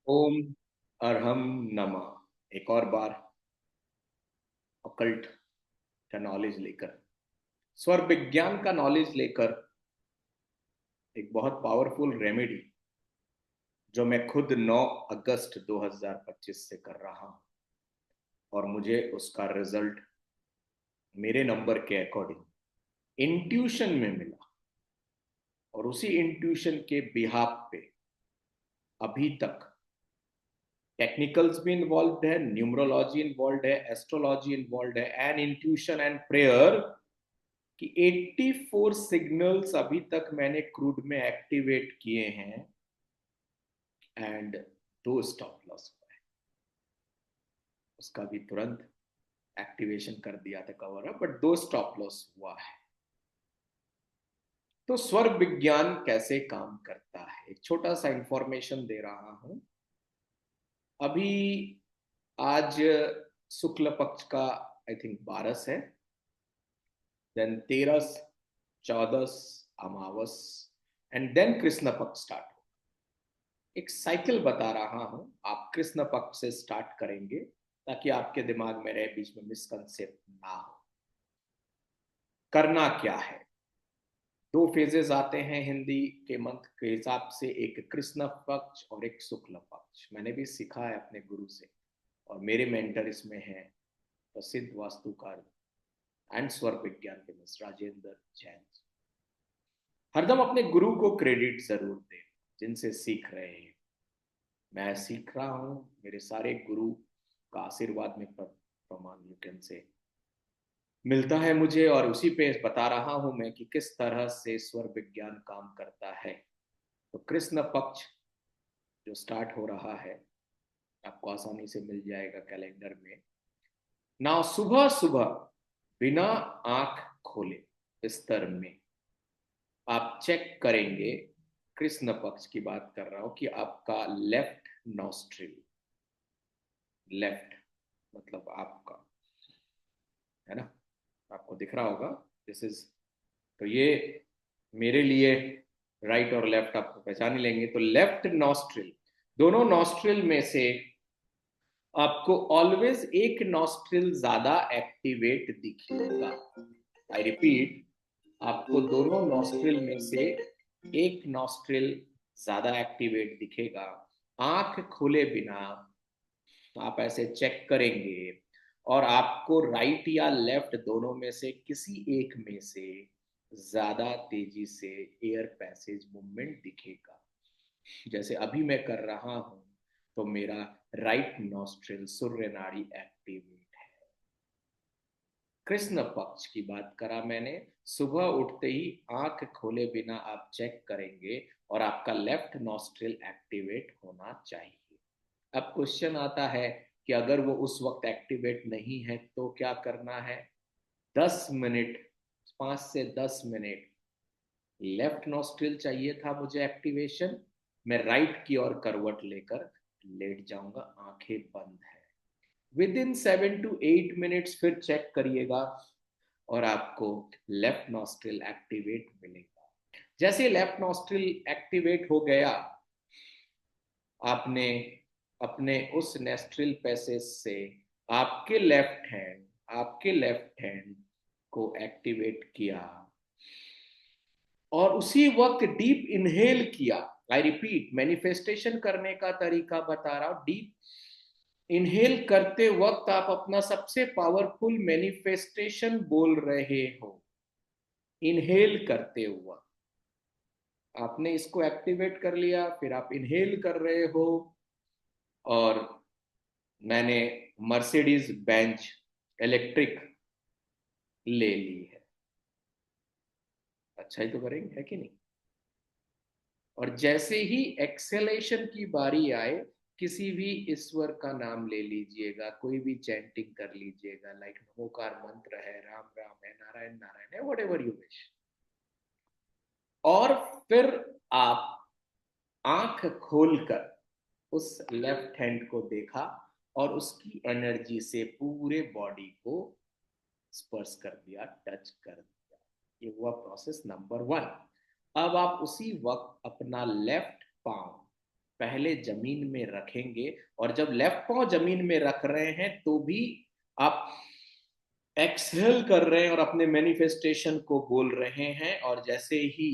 ओम अरहम नमः। एक और बार अकल्ट का नॉलेज लेकर, स्वर विज्ञान का नॉलेज लेकर एक बहुत पावरफुल रेमेडी जो मैं खुद 9 अगस्त 2025 से कर रहा हूं और मुझे उसका रिजल्ट मेरे नंबर के अकॉर्डिंग इंट्यूशन में मिला। और उसी इंट्यूशन के बिहाफ पे अभी तक टेक्निकल्स भी इन्वॉल्व है, न्यूमरोलॉजी इन्वॉल्व है, एस्ट्रोलॉजी इन्वॉल्व है एंड इंट्यूशन एंड प्रेयर कि 84 सिग्नल्स अभी तक मैंने क्रूड में एक्टिवेट किए हैं एंड 2 स्टॉप लॉस हुआ है। उसका भी तुरंत एक्टिवेशन कर दिया था cover up, but 2 stop loss हुआ है। तो स्वर विज्ञान कैसे काम करता है, एक छोटा सा इंफॉर्मेशन दे रहा हूं। अभी आज शुक्ल पक्ष का आई थिंक 12 है, then 13, 14 Amavas and then Krishna पक्ष स्टार्ट। एक साइकिल बता रहा हूं, आप कृष्ण पक्ष से स्टार्ट करेंगे ताकि आपके दिमाग में रहे, बीच में मिसकंसेप्ट ना हो। करना क्या है, 2 फेजेस आते हैं हिंदी के मंथ के हिसाब से, एक कृष्ण पक्ष और एक शुक्ल पक्ष। मैंने भी सीखा है अपने गुरु से और मेरे मेंटर इसमें हैं प्रसिद्ध वास्तुकार एंड स्वर विज्ञान के मिस्टर राजेंद्र जैन। हरदम अपने गुरु को क्रेडिट जरूर दें जिनसे सीख रहे हैं। मैं सीख रहा हूँ, मेरे सारे गुरु का आशीर्वाद में प्रमाण न्यूटन से मिलता है मुझे, और उसी पे बता रहा हूं मैं कि किस तरह से स्वर विज्ञान काम करता है। तो कृष्ण पक्ष जो स्टार्ट हो रहा है आपको आसानी से मिल जाएगा कैलेंडर में। ना सुबह सुबह बिना आंख खोले बिस्तर में आप चेक करेंगे, कृष्ण पक्ष की बात कर रहा हूं, कि आपका लेफ्ट नॉस्ट्रिल, लेफ्ट मतलब आपका, है ना, आपको दिख रहा होगा, दिस इज, तो ये मेरे लिए राइट और लेफ्ट आपको पहचान ही लेंगे। तो लेफ्ट नॉस्ट्रिल, दोनों नॉस्ट्रिल में से आपको ऑलवेज एक नॉस्ट्रिल ज्यादा एक्टिवेट दिखेगा। आई रिपीट, आपको दोनों नॉस्ट्रिल में से एक नॉस्ट्रिल ज्यादा एक्टिवेट दिखेगा। आंख खोले बिना आप ऐसे चेक करेंगे और आपको राइट या लेफ्ट दोनों में से किसी एक में से ज्यादा तेजी से एयर पैसेज मूवमेंट दिखेगा। जैसे अभी मैं कर रहा हूं तो मेरा राइट नॉस्ट्रिल सूर्य नाड़ी एक्टिवेट है। कृष्ण पक्ष की बात करा मैंने, सुबह उठते ही आंख खोले बिना आप चेक करेंगे और आपका लेफ्ट नॉस्ट्रिल एक्टिवेट होना चाहिए। अब क्वेश्चन आता है कि अगर वो उस वक्त एक्टिवेट नहीं है तो क्या करना है। 10 मिनट, 5 से 10 मिनट लेफ्ट नॉस्ट्रिल चाहिए था मुझे एक्टिवेशन, मैं राइट की ओर करवट लेकर लेट जाऊंगा, आंखें बंद है। विद इन 7 to 8 मिनट्स फिर चेक करिएगा और आपको लेफ्ट नॉस्ट्रिल एक्टिवेट मिलेगा। जैसे लेफ्ट नॉस्ट्रिल एक्टिवेट हो गया, आपने अपने उस नेस्ट्रिल पैसेज से आपके लेफ्ट हैंड को एक्टिवेट किया और उसी वक्त डीप इनहेल किया। आई रिपीट, मैनिफेस्टेशन करने का तरीका बता रहा हूं। डीप इनहेल करते वक्त आप अपना सबसे पावरफुल मैनिफेस्टेशन बोल रहे हो। इनहेल करते हुआ आपने इसको एक्टिवेट कर लिया, फिर आप इनहेल कर रहे हो और मैंने मर्सिडीज बेंच इलेक्ट्रिक ले ली है। अच्छा ही तो करेंगे, है कि नहीं। और जैसे ही एक्सेलेशन की बारी आए, किसी भी ईश्वर का नाम ले लीजिएगा, कोई भी चैंटिंग कर लीजिएगा, लाइक नमोकार मंत्र है, राम राम है, नारायण नारायण है, वट एवर यू विश। और फिर आप आंख खोलकर उस लेफ्ट हैंड को देखा और उसकी एनर्जी से पूरे बॉडी को स्पर्श कर दिया, टच कर दिया। ये हुआ प्रोसेस नंबर 1। अब आप उसी वक्त अपना लेफ्ट पाँव पहले जमीन में रखेंगे, और जब लेफ्ट पांव जमीन में रख रहे हैं तो भी आप एक्सहेल कर रहे हैं और अपने मैनिफेस्टेशन को बोल रहे हैं, और जैसे ही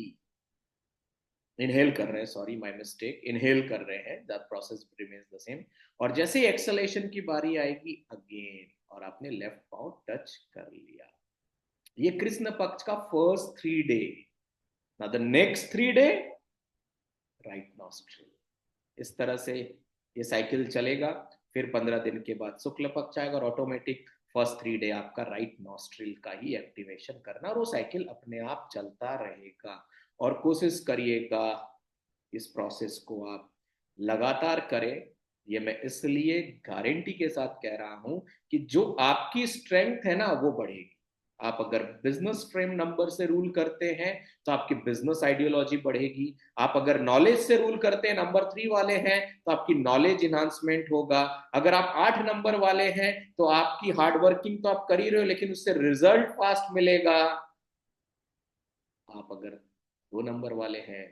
इनहेल कर रहे हैं, सॉरी माय मिस्टेक, इनहेल कर रहे हैं, the process remains the same, और जैसे ही एक्सलेशन की बारी आएगी अगेन, और आपने लेफ्ट पांव टच कर लिया। ये कृष्ण पक्ष का first 3 day. Now the next 3 day, right nostril. इस तरह से ये साइकिल चलेगा। फिर 15 दिन के बाद शुक्ल पक्ष आएगा, और ऑटोमेटिक फर्स्ट 3 डे आपका राइट नॉस्ट्रिल का ही एक्टिवेशन करना, और वो साइकिल अपने आप चलता रहेगा। और कोशिश करिएगा इस प्रोसेस को आप लगातार करें। ये मैं इसलिए गारंटी के साथ कह रहा हूं कि जो आपकी स्ट्रेंथ है ना वो बढ़ेगी। आप अगर बिजनेस फ्रेम नंबर से रूल करते हैं तो आपकी बिजनेस आइडियोलॉजी बढ़ेगी। आप अगर नॉलेज से रूल करते हैं, नंबर 3 वाले हैं, तो आपकी नॉलेज इन्हांसमेंट होगा। अगर आप 8 नंबर वाले हैं तो आपकी हार्डवर्किंग तो आप कर ही रहे हो, लेकिन उससे रिजल्ट फास्ट मिलेगा। आप अगर 2 नंबर वाले हैं,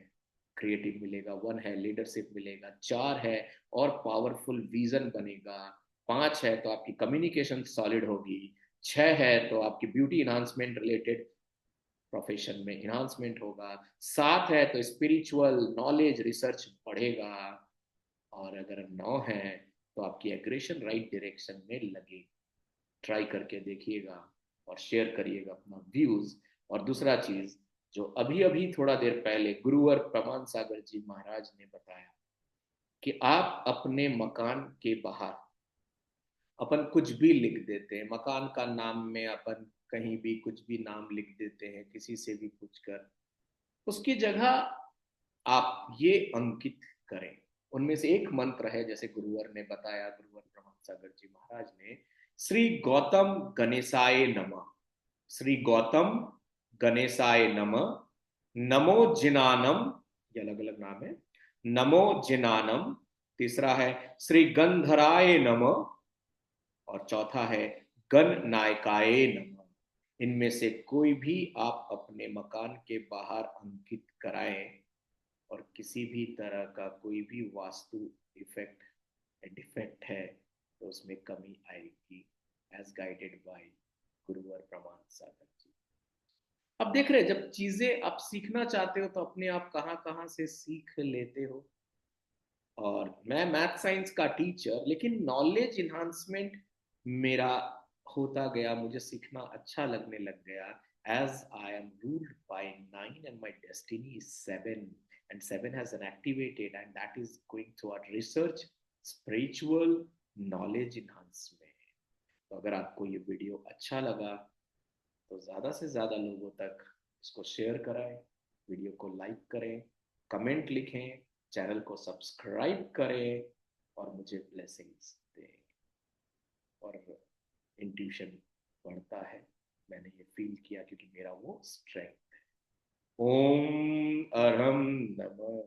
क्रिएटिव मिलेगा। 1 है लीडरशिप मिलेगा। 4 है और पावरफुल विजन बनेगा। 5 है तो आपकी कम्युनिकेशन सॉलिड होगी। 6 है तो आपकी ब्यूटी इन्हांसमेंट रिलेटेड प्रोफेशन में इन्हांसमेंट होगा। 7 है तो स्पिरिचुअल नॉलेज रिसर्च बढ़ेगा। और अगर 9 है तो आपकी एग्रेशन राइट डायरेक्शन में लगे। ट्राई करके देखिएगा और शेयर करिएगा अपना व्यूज। और दूसरा चीज, जो अभी अभी थोड़ा देर पहले गुरुवर प्रमाण सागर जी महाराज ने बताया कि आप अपने मकान के बाहर अपन कुछ भी लिख देते हैं, मकान का नाम में अपन कहीं भी कुछ भी नाम लिख देते हैं, किसी से भी पूछ कर, उसकी जगह आप ये अंकित करें। उनमें से एक मंत्र है, जैसे गुरुवर ने बताया, गुरुवर प्रमाण सागर जी महाराज ने, श्री गौतम गणेशाय नमः। श्री गौतम गणेशाय नमः। नमो जिनानम, ये अलग अलग नाम है। नमो जिनानम। तीसरा है श्री गंधराय नमः। और चौथा है गण नायकाय नमः। इनमें से कोई भी आप अपने मकान के बाहर अंकित कराएं, और किसी भी तरह का कोई भी वास्तु इफेक्ट डिफेक्ट है तो उसमें कमी आएगी, एज गाइडेड बाय गुरुवर प्रमाण सागर जी। अब देख रहे हैं, जब चीजें आप सीखना चाहते हो तो अपने आप कहां कहां से सीख लेते हो। और मैं मैथ साइंस का टीचर, लेकिन नॉलेज इन्हांसमेंट मेरा होता गया, मुझे सीखना अच्छा लगने लग गया। As I am ruled by 9 and my destiny is 7, and 7 has an activated, and that is going toward research, spiritual knowledge enhancement। तो अगर आपको ये वीडियो अच्छा लगा तो ज़्यादा से ज़्यादा लोगों तक इसको शेयर कराएं, वीडियो को लाइक करें, कमेंट लिखें, चैनल को सब्सक्राइब करें, और मुझे ब्लेसिंग्स दें। और इंट्यूशन बढ़ता है, मैंने ये फील किया, क्योंकि मेरा वो स्ट्रेंथ है। ओम अरहम नमः।